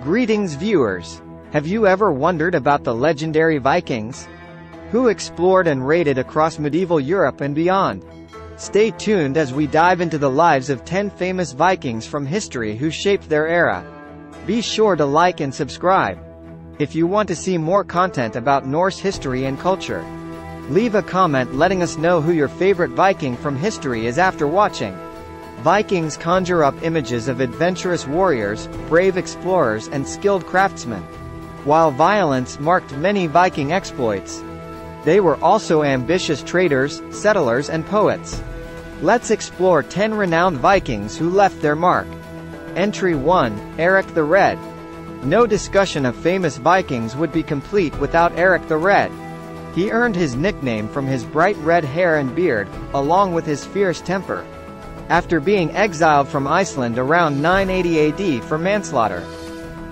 Greetings viewers! Have you ever wondered about the legendary Vikings? Who explored and raided across medieval Europe and beyond? Stay tuned as we dive into the lives of 10 famous Vikings from history who shaped their era. Be sure to like and subscribe. If you want to see more content about Norse history and culture, leave a comment letting us know who your favorite Viking from history is after watching. Vikings conjure up images of adventurous warriors, brave explorers and skilled craftsmen. While violence marked many Viking exploits, they were also ambitious traders, settlers and poets. Let's explore 10 renowned Vikings who left their mark. Entry 1, Erik the Red. No discussion of famous Vikings would be complete without Erik the Red. He earned his nickname from his bright red hair and beard, along with his fierce temper. After being exiled from Iceland around 980 AD for manslaughter,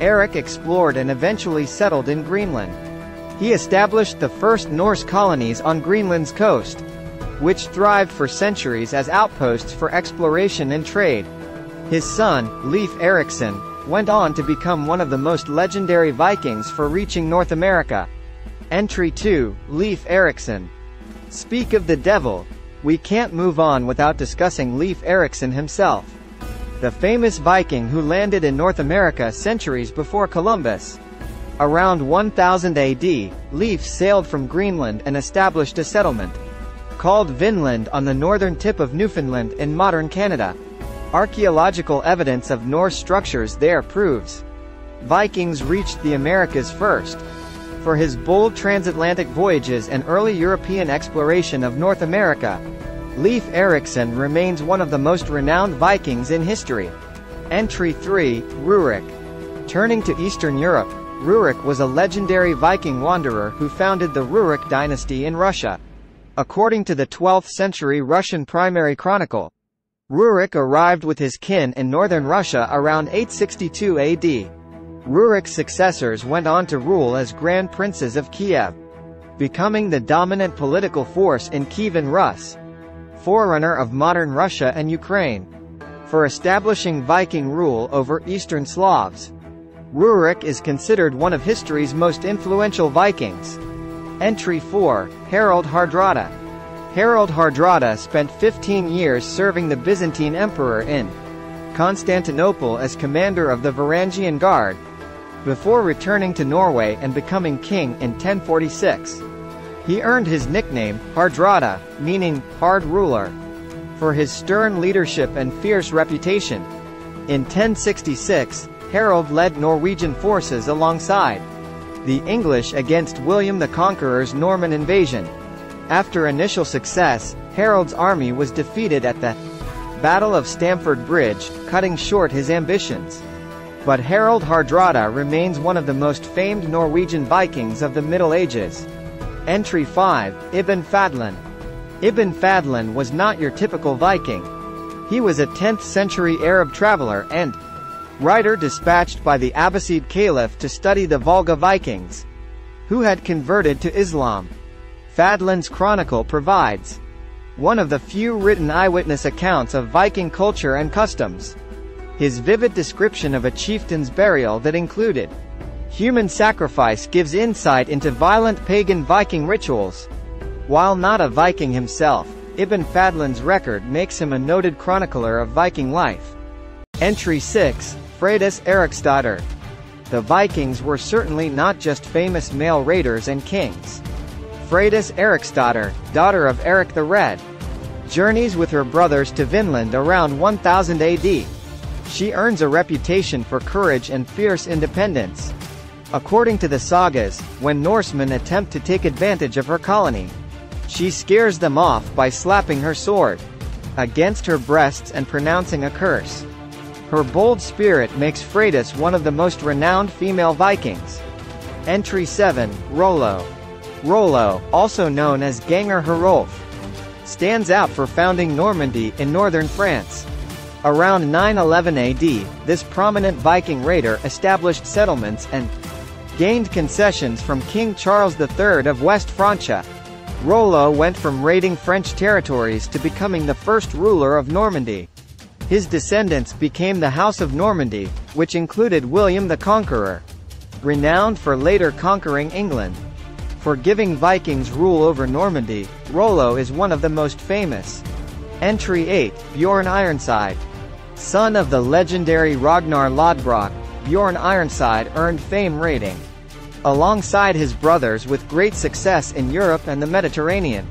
Erik explored and eventually settled in Greenland. He established the first Norse colonies on Greenland's coast, which thrived for centuries as outposts for exploration and trade. His son, Leif Erikson, went on to become one of the most legendary Vikings for reaching North America. Entry 2, Leif Erikson. Speak of the devil, we can't move on without discussing Leif Erikson himself. The famous Viking who landed in North America centuries before Columbus. Around 1000 AD, Leif sailed from Greenland and established a settlement called Vinland on the northern tip of Newfoundland in modern Canada. Archaeological evidence of Norse structures there proves Vikings reached the Americas first. For his bold transatlantic voyages and early European exploration of North America, Leif Erikson remains one of the most renowned Vikings in history. Entry 3, Rurik. Turning to Eastern Europe, Rurik was a legendary Viking wanderer who founded the Rurik dynasty in Russia. According to the 12th century Russian Primary Chronicle, Rurik arrived with his kin in northern Russia around 862 AD. Rurik's successors went on to rule as Grand Princes of Kiev, becoming the dominant political force in Kievan Rus, forerunner of modern Russia and Ukraine. For establishing Viking rule over Eastern Slavs, Rurik is considered one of history's most influential Vikings. Entry 4, Harald Hardrada. Harald Hardrada spent 15 years serving the Byzantine Emperor in Constantinople as commander of the Varangian Guard, before returning to Norway and becoming king in 1046. He earned his nickname, Hardrada, meaning hard ruler, for his stern leadership and fierce reputation. In 1066, Harald led Norwegian forces alongside the English against William the Conqueror's Norman invasion. After initial success, Harald's army was defeated at the Battle of Stamford Bridge, cutting short his ambitions. But Harald Hardrada remains one of the most famed Norwegian Vikings of the Middle Ages. Entry 5, Ibn Fadlan. Ibn Fadlan was not your typical Viking. He was a 10th century Arab traveler and writer dispatched by the Abbasid Caliph to study the Volga Vikings, who had converted to Islam. Fadlan's chronicle provides one of the few written eyewitness accounts of Viking culture and customs. His vivid description of a chieftain's burial that included human sacrifice gives insight into violent pagan Viking rituals. While not a Viking himself, Ibn Fadlan's record makes him a noted chronicler of Viking life. Entry 6, Freydis Eiriksdottir. The Vikings were certainly not just famous male raiders and kings. Freydis Eiriksdottir, daughter of Erik the Red, journeys with her brothers to Vinland around 1000 AD. She earns a reputation for courage and fierce independence. According to the sagas, when Norsemen attempt to take advantage of her colony, she scares them off by slapping her sword against her breasts and pronouncing a curse. Her bold spirit makes Freydis one of the most renowned female Vikings. Entry 7, Rollo. Rollo, also known as Ganger Herolf, stands out for founding Normandy in northern France. Around 911 AD, this prominent Viking raider established settlements and gained concessions from King Charles III of West Francia. Rollo went from raiding French territories to becoming the first ruler of Normandy. His descendants became the House of Normandy, which included William the Conqueror, renowned for later conquering England. For giving Vikings rule over Normandy, Rollo is one of the most famous. Entry 8, Bjorn Ironside. Son of the legendary Ragnar Lodbrok, Bjorn Ironside earned fame raiding alongside his brothers with great success in Europe and the Mediterranean.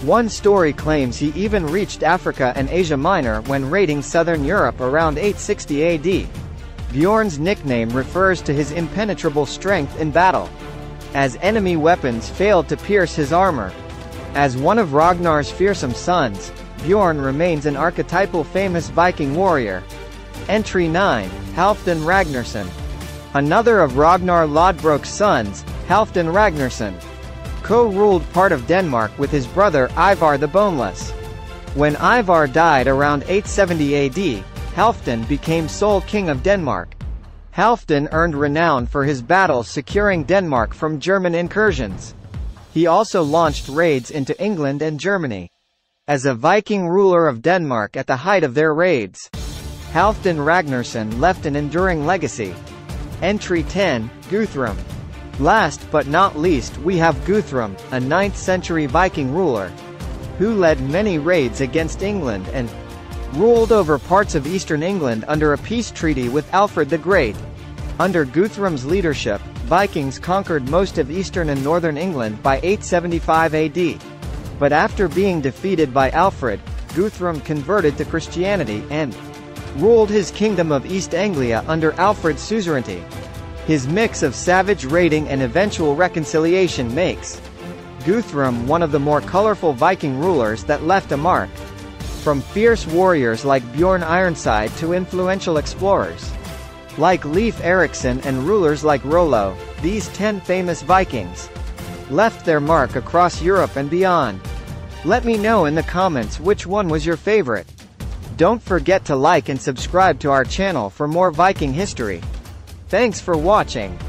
One story claims he even reached Africa and Asia Minor when raiding southern Europe around 860 AD. Bjorn's nickname refers to his impenetrable strength in battle, as enemy weapons failed to pierce his armor. As one of Ragnar's fearsome sons, Bjorn remains an archetypal famous Viking warrior. Entry 9, Halfdan Ragnarsson. Another of Ragnar Lodbrok's sons, Halfdan Ragnarsson, co-ruled part of Denmark with his brother Ivar the Boneless. When Ivar died around 870 AD, Halfdan became sole king of Denmark. Halfdan earned renown for his battles securing Denmark from German incursions. He also launched raids into England and Germany. As a Viking ruler of Denmark at the height of their raids, Halfdan Ragnarsson left an enduring legacy. Entry 10, Guthrum. Last but not least we have Guthrum, a 9th century Viking ruler, who led many raids against England and ruled over parts of eastern England under a peace treaty with Alfred the Great. Under Guthrum's leadership, Vikings conquered most of eastern and northern England by 875 AD. But after being defeated by Alfred, Guthrum converted to Christianity and ruled his kingdom of East Anglia under Alfred's suzerainty. His mix of savage raiding and eventual reconciliation makes Guthrum one of the more colorful Viking rulers that left a mark. From fierce warriors like Bjorn Ironside to influential explorers like Leif Erikson and rulers like Rollo, these 10 famous Vikings left their mark across Europe and beyond. Let me know in the comments which one was your favorite. Don't forget to like and subscribe to our channel for more Viking history. Thanks for watching.